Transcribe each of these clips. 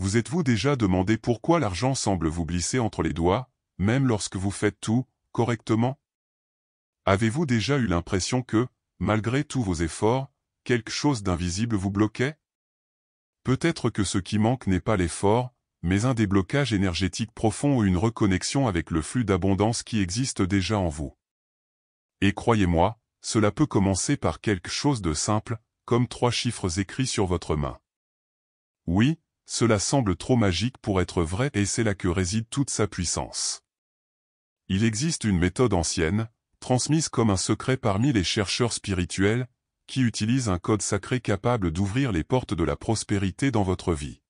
Vous êtes-vous déjà demandé pourquoi l'argent semble vous glisser entre les doigts, même lorsque vous faites tout correctement? Avez-vous déjà eu l'impression que, malgré tous vos efforts, quelque chose d'invisible vous bloquait? Peut-être que ce qui manque n'est pas l'effort, mais un déblocage énergétique profond ou une reconnexion avec le flux d'abondance qui existe déjà en vous. Et croyez-moi, cela peut commencer par quelque chose de simple, comme 3 chiffres écrits sur votre main. Oui, cela semble trop magique pour être vrai et c'est là que réside toute sa puissance. Il existe une méthode ancienne, transmise comme un secret parmi les chercheurs spirituels, qui utilise un code sacré capable d'ouvrir les portes de la prospérité dans votre vie.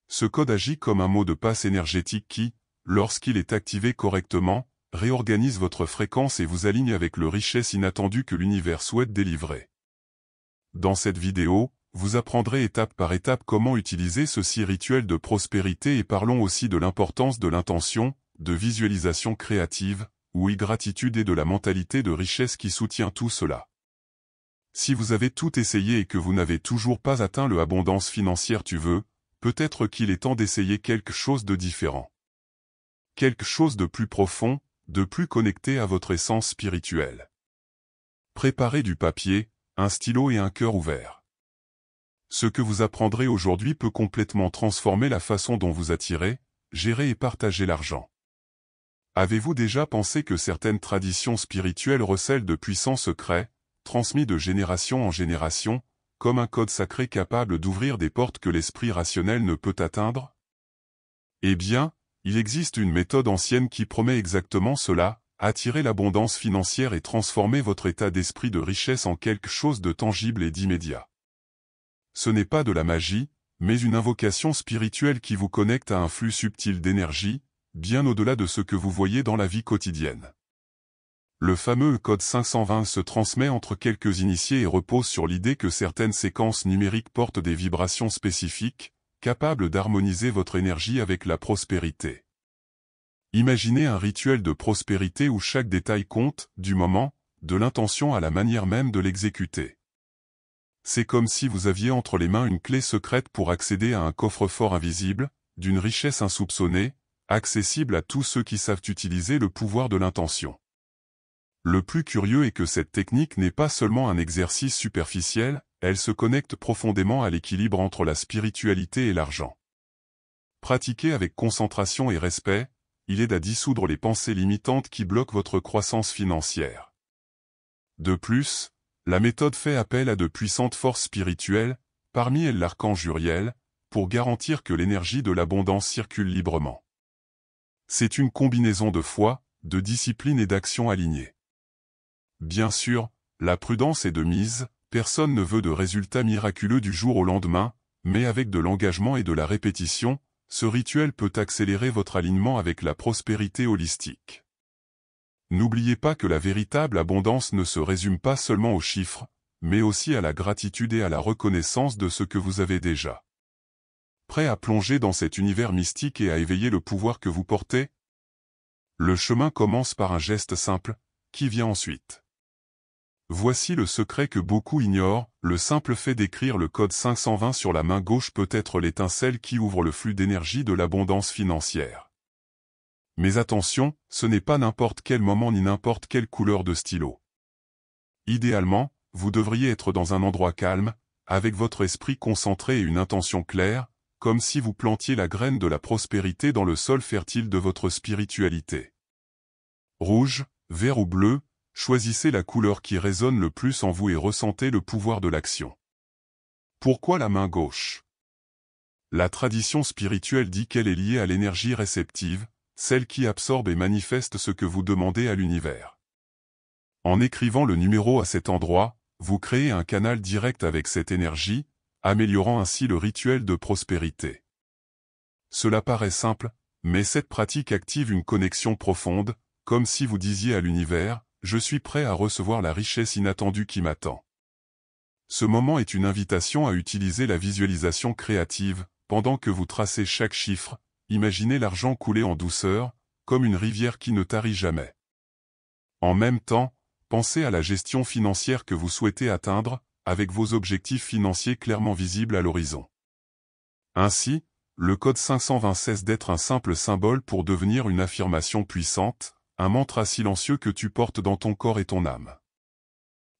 Ce code agit comme un mot de passe énergétique qui, lorsqu'il est activé correctement, réorganise votre fréquence et vous aligne avec le richesse inattendue que l'univers souhaite délivrer. Dans cette vidéo, vous apprendrez étape par étape comment utiliser ceci rituel de prospérité et parlons aussi de l'importance de l'intention, de visualisation créative, oui gratitude et de la mentalité de richesse qui soutient tout cela. Si vous avez tout essayé et que vous n'avez toujours pas atteint l'abondance financière tu veux, peut-être qu'il est temps d'essayer quelque chose de différent. Quelque chose de plus profond, de plus connecté à votre essence spirituelle. Préparez du papier, un stylo et un cœur ouvert. Ce que vous apprendrez aujourd'hui peut complètement transformer la façon dont vous attirez, gérez et partagez l'argent. Avez-vous déjà pensé que certaines traditions spirituelles recèlent de puissants secrets, transmis de génération en génération, comme un code sacré capable d'ouvrir des portes que l'esprit rationnel ne peut atteindre? Eh bien, il existe une méthode ancienne qui promet exactement cela, attirer l'abondance financière et transformer votre état d'esprit de richesse en quelque chose de tangible et d'immédiat. Ce n'est pas de la magie, mais une invocation spirituelle qui vous connecte à un flux subtil d'énergie, bien au-delà de ce que vous voyez dans la vie quotidienne. Le fameux code 520 se transmet entre quelques initiés et repose sur l'idée que certaines séquences numériques portent des vibrations spécifiques, capables d'harmoniser votre énergie avec la prospérité. Imaginez un rituel de prospérité où chaque détail compte, du moment, de l'intention à la manière même de l'exécuter. C'est comme si vous aviez entre les mains une clé secrète pour accéder à un coffre-fort invisible, d'une richesse insoupçonnée, accessible à tous ceux qui savent utiliser le pouvoir de l'intention. Le plus curieux est que cette technique n'est pas seulement un exercice superficiel, elle se connecte profondément à l'équilibre entre la spiritualité et l'argent. Pratiquée avec concentration et respect, il aide à dissoudre les pensées limitantes qui bloquent votre croissance financière. De plus, la méthode fait appel à de puissantes forces spirituelles, parmi elles l'archange Uriel, pour garantir que l'énergie de l'abondance circule librement. C'est une combinaison de foi, de discipline et d'action alignée. Bien sûr, la prudence est de mise, personne ne veut de résultats miraculeux du jour au lendemain, mais avec de l'engagement et de la répétition, ce rituel peut accélérer votre alignement avec la prospérité holistique. N'oubliez pas que la véritable abondance ne se résume pas seulement aux chiffres, mais aussi à la gratitude et à la reconnaissance de ce que vous avez déjà. Prêt à plonger dans cet univers mystique et à éveiller le pouvoir que vous portez? Le chemin commence par un geste simple, qui vient ensuite. Voici le secret que beaucoup ignorent, le simple fait d'écrire le code 520 sur la main gauche peut être l'étincelle qui ouvre le flux d'énergie de l'abondance financière. Mais attention, ce n'est pas n'importe quel moment ni n'importe quelle couleur de stylo. Idéalement, vous devriez être dans un endroit calme, avec votre esprit concentré et une intention claire, comme si vous plantiez la graine de la prospérité dans le sol fertile de votre spiritualité. Rouge, vert ou bleu, choisissez la couleur qui résonne le plus en vous et ressentez le pouvoir de l'action. Pourquoi la main gauche? La tradition spirituelle dit qu'elle est liée à l'énergie réceptive, celle qui absorbe et manifeste ce que vous demandez à l'univers. En écrivant le numéro à cet endroit, vous créez un canal direct avec cette énergie, améliorant ainsi le rituel de prospérité. Cela paraît simple, mais cette pratique active une connexion profonde, comme si vous disiez à l'univers, je suis prêt à recevoir la richesse inattendue qui m'attend. Ce moment est une invitation à utiliser la visualisation créative, pendant que vous tracez chaque chiffre, imaginez l'argent couler en douceur, comme une rivière qui ne tarit jamais. En même temps, pensez à la gestion financière que vous souhaitez atteindre, avec vos objectifs financiers clairement visibles à l'horizon. Ainsi, le code 520 cesse d'être un simple symbole pour devenir une affirmation puissante, un mantra silencieux que tu portes dans ton corps et ton âme.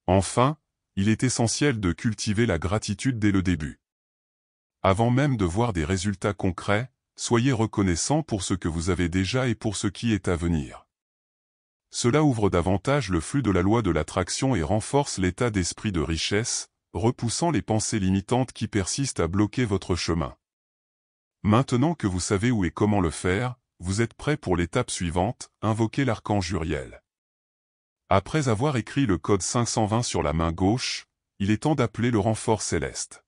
Enfin, il est essentiel de cultiver la gratitude dès le début. Avant même de voir des résultats concrets, soyez reconnaissant pour ce que vous avez déjà et pour ce qui est à venir. Cela ouvre davantage le flux de la loi de l'attraction et renforce l'état d'esprit de richesse, repoussant les pensées limitantes qui persistent à bloquer votre chemin. Maintenant que vous savez où et comment le faire, vous êtes prêt pour l'étape suivante, invoquer l'archange Uriel. Après avoir écrit le code 520 sur la main gauche, il est temps d'appeler le renfort céleste.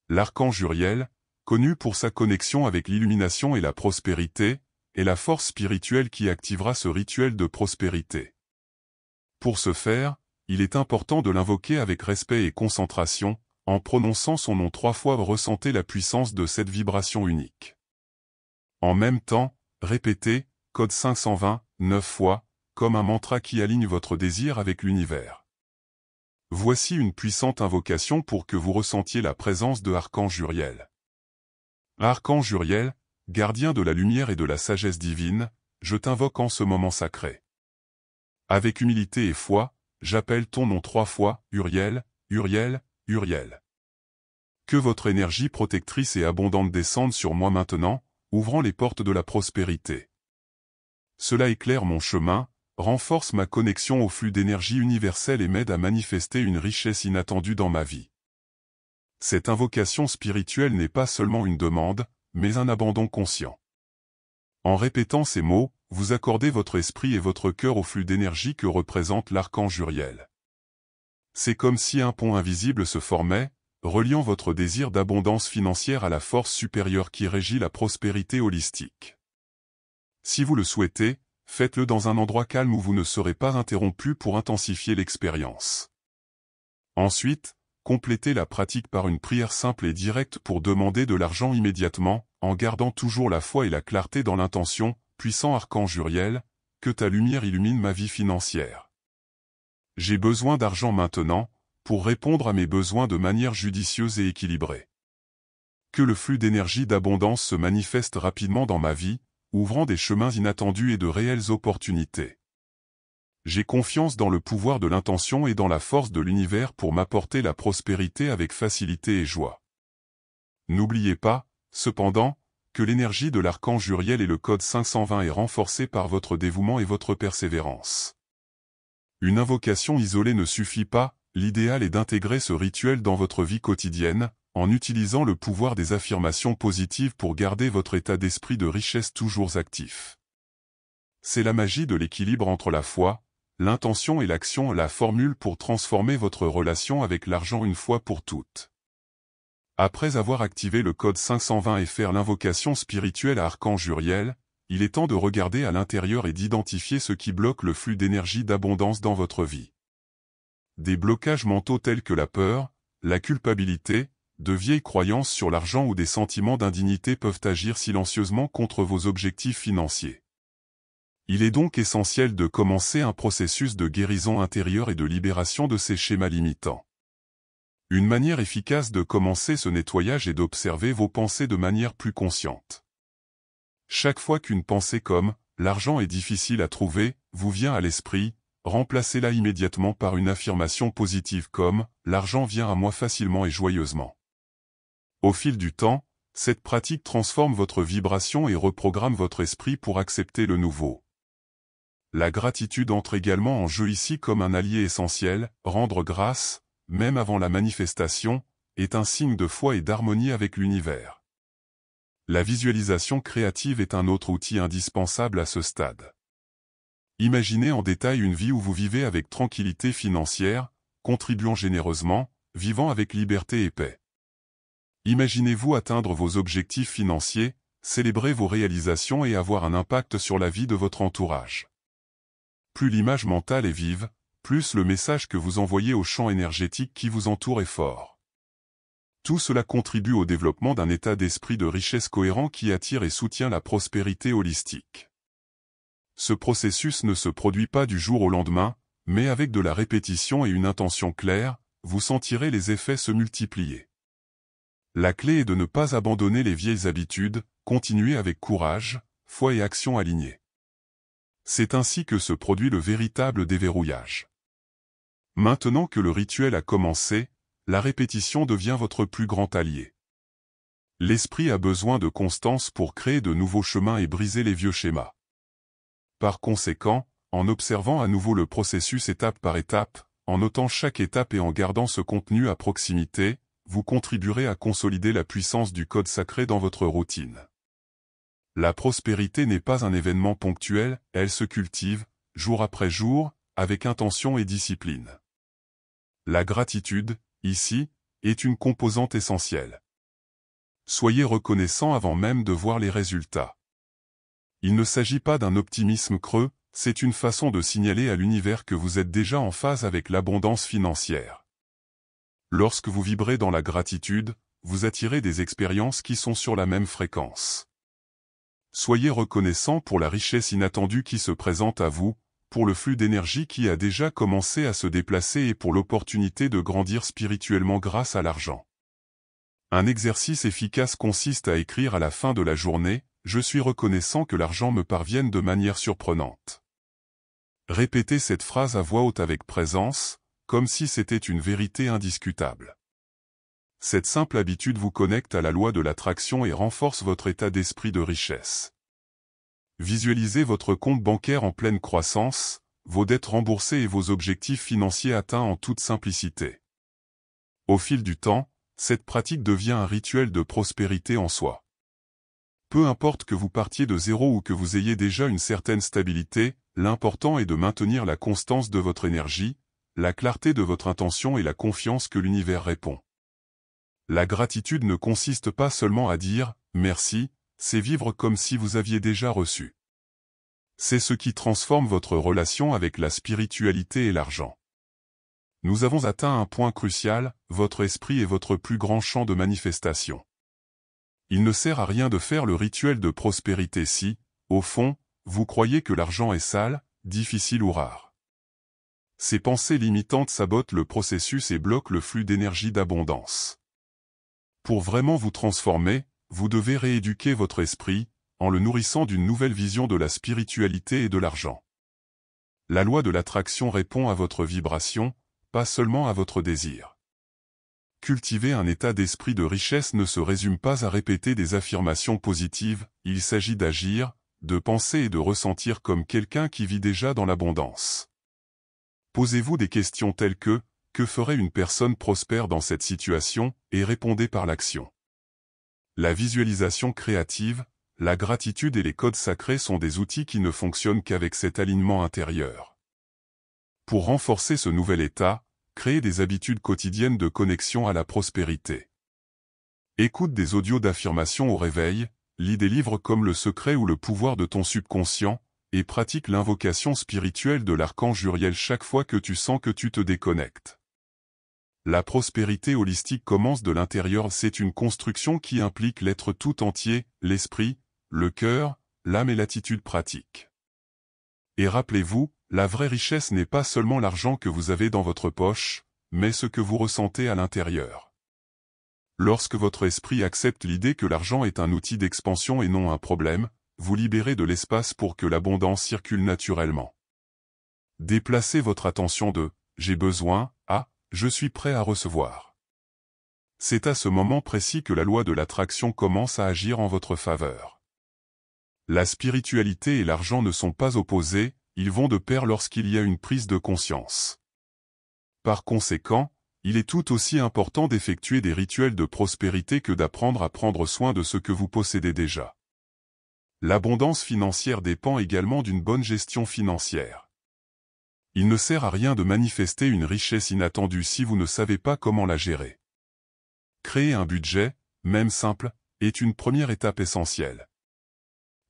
L'archange Uriel, connu pour sa connexion avec l'illumination et la prospérité, est la force spirituelle qui activera ce rituel de prospérité. Pour ce faire, il est important de l'invoquer avec respect et concentration, en prononçant son nom 3 fois. Ressentez la puissance de cette vibration unique. En même temps, répétez « code 520 » 9 fois, comme un mantra qui aligne votre désir avec l'univers. Voici une puissante invocation pour que vous ressentiez la présence de Archange Uriel. Archange Uriel, gardien de la lumière et de la sagesse divine, je t'invoque en ce moment sacré. Avec humilité et foi, j'appelle ton nom 3 fois, Uriel, Uriel, Uriel. Que votre énergie protectrice et abondante descende sur moi maintenant, ouvrant les portes de la prospérité. Cela éclaire mon chemin, renforce ma connexion au flux d'énergie universelle et m'aide à manifester une richesse inattendue dans ma vie. Cette invocation spirituelle n'est pas seulement une demande, mais un abandon conscient. En répétant ces mots, vous accordez votre esprit et votre cœur au flux d'énergie que représente l'archange Uriel. C'est comme si un pont invisible se formait, reliant votre désir d'abondance financière à la force supérieure qui régit la prospérité holistique. Si vous le souhaitez, faites-le dans un endroit calme où vous ne serez pas interrompu pour intensifier l'expérience. Ensuite, complétez la pratique par une prière simple et directe pour demander de l'argent immédiatement, en gardant toujours la foi et la clarté dans l'intention. Puissant archange Uriel, que ta lumière illumine ma vie financière. J'ai besoin d'argent maintenant, pour répondre à mes besoins de manière judicieuse et équilibrée. Que le flux d'énergie d'abondance se manifeste rapidement dans ma vie, ouvrant des chemins inattendus et de réelles opportunités. J'ai confiance dans le pouvoir de l'intention et dans la force de l'univers pour m'apporter la prospérité avec facilité et joie. N'oubliez pas, cependant, que l'énergie de l'archange Uriel et le code 520 est renforcée par votre dévouement et votre persévérance. Une invocation isolée ne suffit pas, l'idéal est d'intégrer ce rituel dans votre vie quotidienne, en utilisant le pouvoir des affirmations positives pour garder votre état d'esprit de richesse toujours actif. C'est la magie de l'équilibre entre la foi, l'intention et l'action, la formule pour transformer votre relation avec l'argent une fois pour toutes. Après avoir activé le code 520 et faire l'invocation spirituelle à Archange Uriel, il est temps de regarder à l'intérieur et d'identifier ce qui bloque le flux d'énergie d'abondance dans votre vie. Des blocages mentaux tels que la peur, la culpabilité, de vieilles croyances sur l'argent ou des sentiments d'indignité peuvent agir silencieusement contre vos objectifs financiers. Il est donc essentiel de commencer un processus de guérison intérieure et de libération de ces schémas limitants. Une manière efficace de commencer ce nettoyage est d'observer vos pensées de manière plus consciente. Chaque fois qu'une pensée comme « l'argent est difficile à trouver » vous vient à l'esprit, remplacez-la immédiatement par une affirmation positive comme « l'argent vient à moi facilement et joyeusement ». Au fil du temps, cette pratique transforme votre vibration et reprogramme votre esprit pour accepter le nouveau. La gratitude entre également en jeu ici comme un allié essentiel, rendre grâce, même avant la manifestation, est un signe de foi et d'harmonie avec l'univers. La visualisation créative est un autre outil indispensable à ce stade. Imaginez en détail une vie où vous vivez avec tranquillité financière, contribuant généreusement, vivant avec liberté et paix. Imaginez-vous atteindre vos objectifs financiers, célébrer vos réalisations et avoir un impact sur la vie de votre entourage. Plus l'image mentale est vive, plus le message que vous envoyez au champ énergétique qui vous entoure est fort. Tout cela contribue au développement d'un état d'esprit de richesse cohérent qui attire et soutient la prospérité holistique. Ce processus ne se produit pas du jour au lendemain, mais avec de la répétition et une intention claire, vous sentirez les effets se multiplier. La clé est de ne pas abandonner les vieilles habitudes, continuer avec courage, foi et action alignées. C'est ainsi que se produit le véritable déverrouillage. Maintenant que le rituel a commencé, la répétition devient votre plus grand allié. L'esprit a besoin de constance pour créer de nouveaux chemins et briser les vieux schémas. Par conséquent, en observant à nouveau le processus étape par étape, en notant chaque étape et en gardant ce contenu à proximité, vous contribuerez à consolider la puissance du code sacré dans votre routine. La prospérité n'est pas un événement ponctuel, elle se cultive, jour après jour, avec intention et discipline. La gratitude, ici, est une composante essentielle. Soyez reconnaissant avant même de voir les résultats. Il ne s'agit pas d'un optimisme creux, c'est une façon de signaler à l'univers que vous êtes déjà en phase avec l'abondance financière. Lorsque vous vibrez dans la gratitude, vous attirez des expériences qui sont sur la même fréquence. Soyez reconnaissant pour la richesse inattendue qui se présente à vous, pour le flux d'énergie qui a déjà commencé à se déplacer et pour l'opportunité de grandir spirituellement grâce à l'argent. Un exercice efficace consiste à écrire à la fin de la journée « Je suis reconnaissant que l'argent me parvienne de manière surprenante ». Répétez cette phrase à voix haute avec présence, comme si c'était une vérité indiscutable. Cette simple habitude vous connecte à la loi de l'attraction et renforce votre état d'esprit de richesse. Visualisez votre compte bancaire en pleine croissance, vos dettes remboursées et vos objectifs financiers atteints en toute simplicité. Au fil du temps, cette pratique devient un rituel de prospérité en soi. Peu importe que vous partiez de zéro ou que vous ayez déjà une certaine stabilité, l'important est de maintenir la constance de votre énergie, la clarté de votre intention et la confiance que l'univers répond. La gratitude ne consiste pas seulement à dire « merci », c'est vivre comme si vous aviez déjà reçu. C'est ce qui transforme votre relation avec la spiritualité et l'argent. Nous avons atteint un point crucial, votre esprit est votre plus grand champ de manifestation. Il ne sert à rien de faire le rituel de prospérité si, au fond, vous croyez que l'argent est sale, difficile ou rare. Ces pensées limitantes sabotent le processus et bloquent le flux d'énergie d'abondance. Pour vraiment vous transformer, vous devez rééduquer votre esprit, en le nourrissant d'une nouvelle vision de la spiritualité et de l'argent. La loi de l'attraction répond à votre vibration, pas seulement à votre désir. Cultiver un état d'esprit de richesse ne se résume pas à répéter des affirmations positives, il s'agit d'agir, de penser et de ressentir comme quelqu'un qui vit déjà dans l'abondance. Posez-vous des questions telles que « Que ferait une personne prospère dans cette situation ?» et répondez par l'action. La visualisation créative, la gratitude et les codes sacrés sont des outils qui ne fonctionnent qu'avec cet alignement intérieur. Pour renforcer ce nouvel état, créez des habitudes quotidiennes de connexion à la prospérité. Écoute des audios d'affirmation au réveil, lis des livres comme Le secret ou Le pouvoir de ton subconscient, et pratique l'invocation spirituelle de l'archange Uriel chaque fois que tu sens que tu te déconnectes. La prospérité holistique commence de l'intérieur, c'est une construction qui implique l'être tout entier, l'esprit, le cœur, l'âme et l'attitude pratique. Et rappelez-vous, la vraie richesse n'est pas seulement l'argent que vous avez dans votre poche, mais ce que vous ressentez à l'intérieur. Lorsque votre esprit accepte l'idée que l'argent est un outil d'expansion et non un problème, vous libérez de l'espace pour que l'abondance circule naturellement. Déplacez votre attention de « j'ai besoin » à « je suis prêt à recevoir ». C'est à ce moment précis que la loi de l'attraction commence à agir en votre faveur. La spiritualité et l'argent ne sont pas opposés, ils vont de pair lorsqu'il y a une prise de conscience. Par conséquent, il est tout aussi important d'effectuer des rituels de prospérité que d'apprendre à prendre soin de ce que vous possédez déjà. L'abondance financière dépend également d'une bonne gestion financière. Il ne sert à rien de manifester une richesse inattendue si vous ne savez pas comment la gérer. Créer un budget, même simple, est une première étape essentielle.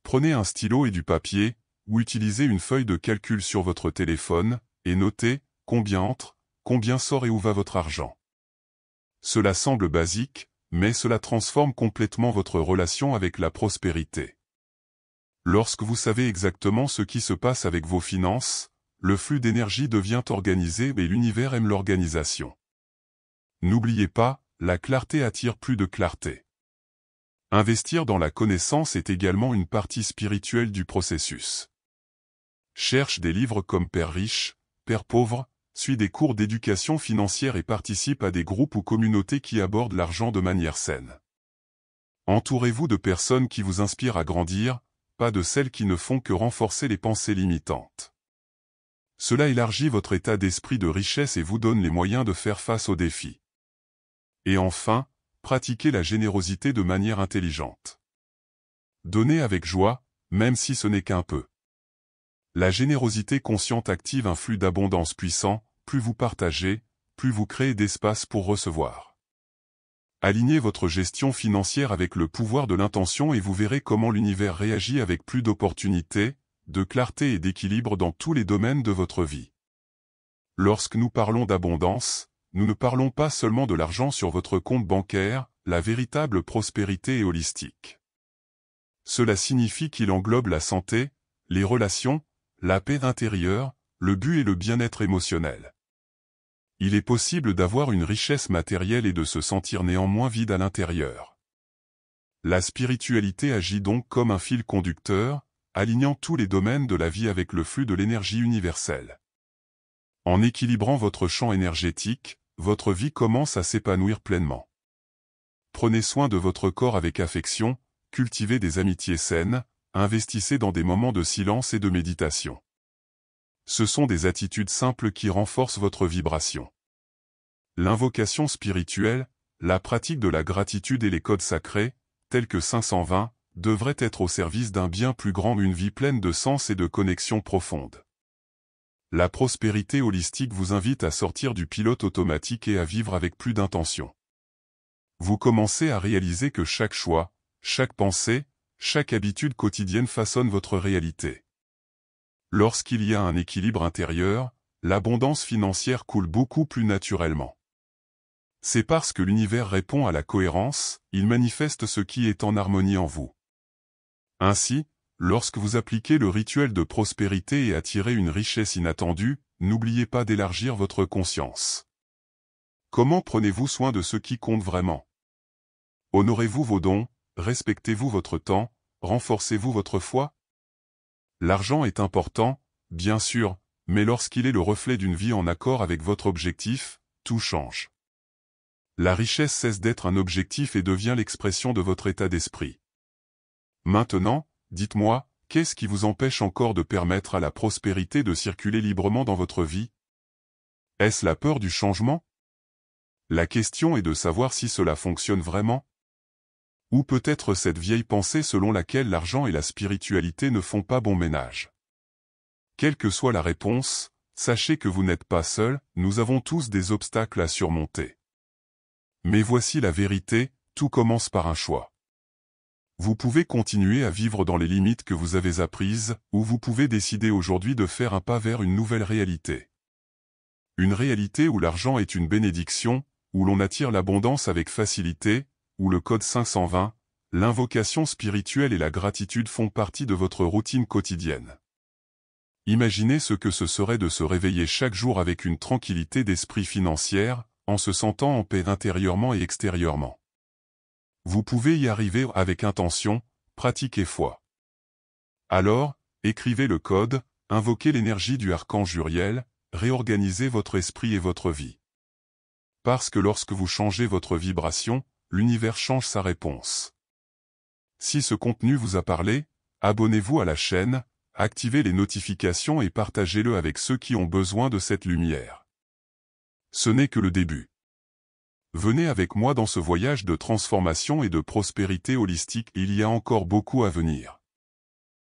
Prenez un stylo et du papier, ou utilisez une feuille de calcul sur votre téléphone, et notez combien entre, combien sort et où va votre argent. Cela semble basique, mais cela transforme complètement votre relation avec la prospérité. Lorsque vous savez exactement ce qui se passe avec vos finances, le flux d'énergie devient organisé et l'univers aime l'organisation. N'oubliez pas, la clarté attire plus de clarté. Investir dans la connaissance est également une partie spirituelle du processus. Cherche des livres comme Père riche, Père pauvre, suit des cours d'éducation financière et participe à des groupes ou communautés qui abordent l'argent de manière saine. Entourez-vous de personnes qui vous inspirent à grandir, pas de celles qui ne font que renforcer les pensées limitantes. Cela élargit votre état d'esprit de richesse et vous donne les moyens de faire face aux défis. Et enfin, pratiquez la générosité de manière intelligente. Donnez avec joie, même si ce n'est qu'un peu. La générosité consciente active un flux d'abondance puissant, plus vous partagez, plus vous créez d'espace pour recevoir. Alignez votre gestion financière avec le pouvoir de l'intention et vous verrez comment l'univers réagit avec plus d'opportunités, de clarté et d'équilibre dans tous les domaines de votre vie. Lorsque nous parlons d'abondance, nous ne parlons pas seulement de l'argent sur votre compte bancaire, la véritable prospérité est holistique. Cela signifie qu'il englobe la santé, les relations, la paix intérieure, le but et le bien-être émotionnel. Il est possible d'avoir une richesse matérielle et de se sentir néanmoins vide à l'intérieur. La spiritualité agit donc comme un fil conducteur, alignant tous les domaines de la vie avec le flux de l'énergie universelle. En équilibrant votre champ énergétique, votre vie commence à s'épanouir pleinement. Prenez soin de votre corps avec affection, cultivez des amitiés saines, investissez dans des moments de silence et de méditation. Ce sont des attitudes simples qui renforcent votre vibration. L'invocation spirituelle, la pratique de la gratitude et les codes sacrés, tels que 520, devraient être au service d'un bien plus grand, une vie pleine de sens et de connexion profonde. La prospérité holistique vous invite à sortir du pilote automatique et à vivre avec plus d'intention. Vous commencez à réaliser que chaque choix, chaque pensée, chaque habitude quotidienne façonne votre réalité. Lorsqu'il y a un équilibre intérieur, l'abondance financière coule beaucoup plus naturellement. C'est parce que l'univers répond à la cohérence, il manifeste ce qui est en harmonie en vous. Ainsi, lorsque vous appliquez le rituel de prospérité et attirez une richesse inattendue, n'oubliez pas d'élargir votre conscience. Comment prenez-vous soin de ce qui compte vraiment? Honorez-vous vos dons, respectez-vous votre temps, renforcez-vous votre foi? L'argent est important, bien sûr, mais lorsqu'il est le reflet d'une vie en accord avec votre objectif, tout change. La richesse cesse d'être un objectif et devient l'expression de votre état d'esprit. Maintenant, dites-moi, qu'est-ce qui vous empêche encore de permettre à la prospérité de circuler librement dans votre vie? Est-ce la peur du changement? La question est de savoir si cela fonctionne vraiment. Ou peut-être cette vieille pensée selon laquelle l'argent et la spiritualité ne font pas bon ménage. Quelle que soit la réponse, sachez que vous n'êtes pas seul, nous avons tous des obstacles à surmonter. Mais voici la vérité, tout commence par un choix. Vous pouvez continuer à vivre dans les limites que vous avez apprises, ou vous pouvez décider aujourd'hui de faire un pas vers une nouvelle réalité. Une réalité où l'argent est une bénédiction, où l'on attire l'abondance avec facilité, où le code 520, l'invocation spirituelle et la gratitude font partie de votre routine quotidienne. Imaginez ce que ce serait de se réveiller chaque jour avec une tranquillité d'esprit financière, en se sentant en paix intérieurement et extérieurement. Vous pouvez y arriver avec intention, pratique et foi. Alors, écrivez le code, invoquez l'énergie du archange Uriel, réorganisez votre esprit et votre vie. Parce que lorsque vous changez votre vibration, l'univers change sa réponse. Si ce contenu vous a parlé, abonnez-vous à la chaîne, activez les notifications et partagez-le avec ceux qui ont besoin de cette lumière. Ce n'est que le début. Venez avec moi dans ce voyage de transformation et de prospérité holistique, il y a encore beaucoup à venir.